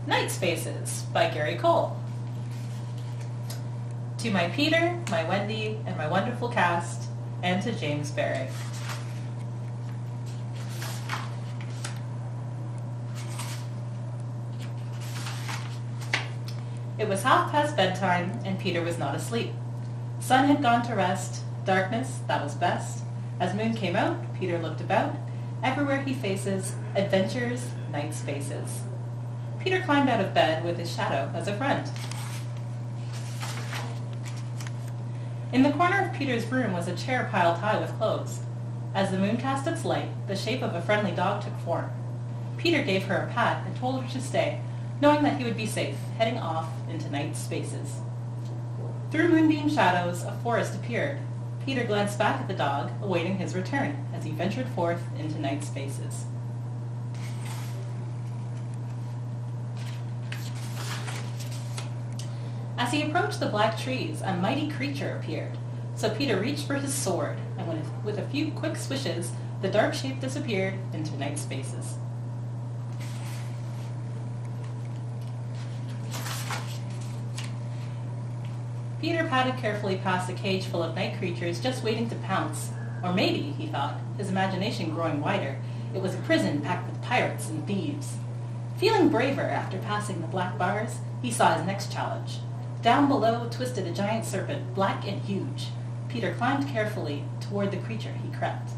Night Spaces by Gary Cole. To my Peter, my Wendy, and my wonderful cast, and to James Barry. It was 1:30 bedtime, and Peter was not asleep. Sun had gone to rest, darkness, that was best. As moon came out, Peter looked about. Everywhere he faces, adventures, night spaces. Peter climbed out of bed with his shadow as a friend. In the corner of Peter's room was a chair piled high with clothes. As the moon cast its light, the shape of a friendly dog took form. Peter gave her a pat and told her to stay, knowing that he would be safe, heading off into night spaces. Through moonbeam shadows, a forest appeared. Peter glanced back at the dog, awaiting his return, as he ventured forth into night spaces. As he approached the black trees, a mighty creature appeared. So Peter reached for his sword, and with a few quick swishes, the dark shape disappeared into night spaces. Peter padded carefully past a cage full of night creatures just waiting to pounce. Or maybe, he thought, his imagination growing wider, it was a prison packed with pirates and thieves. Feeling braver after passing the black bars, he saw his next challenge. Down below twisted a giant serpent, black and huge. Peter climbed carefully toward the creature he crept.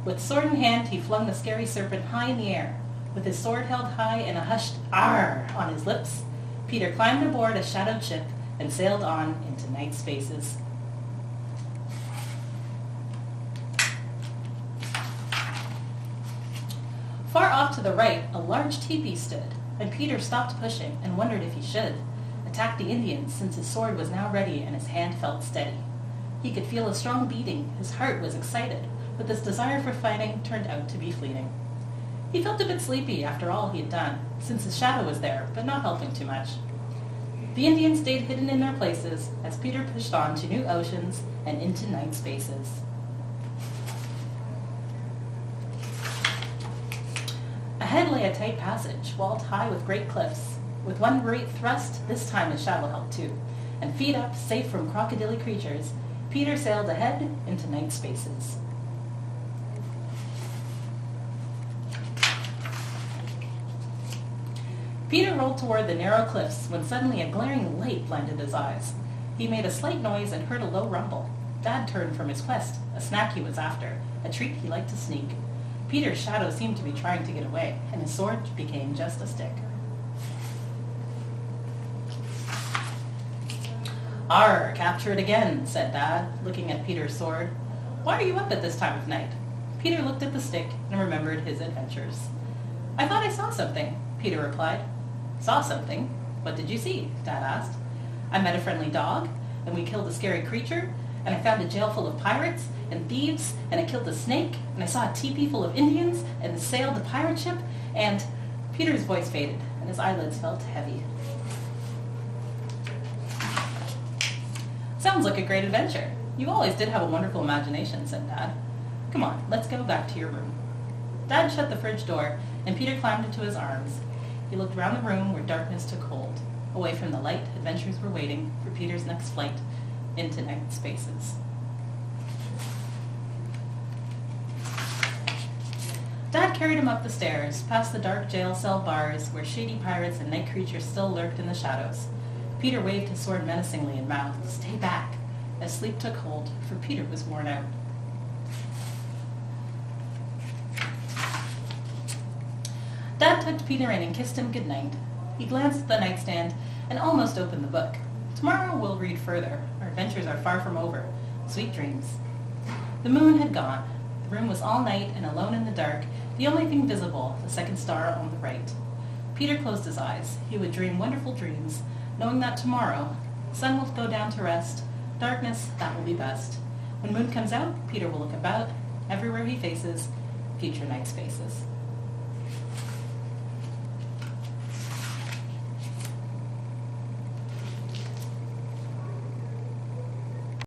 With sword in hand, he flung the scary serpent high in the air. With his sword held high and a hushed "Arr" on his lips, Peter climbed aboard a shadowed ship and sailed on into night spaces. Far off to the right, a large teepee stood, and Peter stopped pushing and wondered if he should attack the Indians, since his sword was now ready and his hand felt steady. He could feel a strong beating, his heart was excited, but this desire for fighting turned out to be fleeting. He felt a bit sleepy after all he had done, since his shadow was there, but not helping too much. The Indians stayed hidden in their places as Peter pushed on to new oceans and into night spaces. Ahead lay a tight passage, walled high with great cliffs. With one great thrust, this time his shadow helped too, and feet up, safe from crocodile creatures, Peter sailed ahead into night spaces. Peter rolled toward the narrow cliffs when suddenly a glaring light blinded his eyes. He made a slight noise and heard a low rumble. Dad turned from his quest, a snack he was after, a treat he liked to sneak. Peter's shadow seemed to be trying to get away, and his sword became just a stick. "Arr, capture it again," said Dad, looking at Peter's sword. "Why are you up at this time of night?" Peter looked at the stick and remembered his adventures. "I thought I saw something," Peter replied. "Saw something? What did you see?" Dad asked. "I met a friendly dog, and we killed a scary creature, and I found a jail full of pirates and thieves, and I killed a snake, and I saw a teepee full of Indians, and sailed a pirate ship, and..." Peter's voice faded, and his eyelids felt heavy. "Sounds like a great adventure. You always did have a wonderful imagination," said Dad. "Come on, let's go back to your room." Dad shut the fridge door, and Peter climbed into his arms. He looked around the room where darkness took hold. Away from the light, adventures were waiting for Peter's next flight into night spaces. Dad carried him up the stairs, past the dark jail cell bars where shady pirates and night creatures still lurked in the shadows. Peter waved his sword menacingly and mouthed, "Stay back," as sleep took hold, for Peter was worn out. Dad tucked Peter in and kissed him goodnight. He glanced at the nightstand and almost opened the book. "Tomorrow we'll read further. Our adventures are far from over. Sweet dreams." The moon had gone. The room was all night and alone in the dark, the only thing visible, the second star on the right. Peter closed his eyes. He would dream wonderful dreams, knowing that tomorrow, sun will go down to rest, darkness, that will be best. When moon comes out, Peter will look about. Everywhere he faces, future night spaces.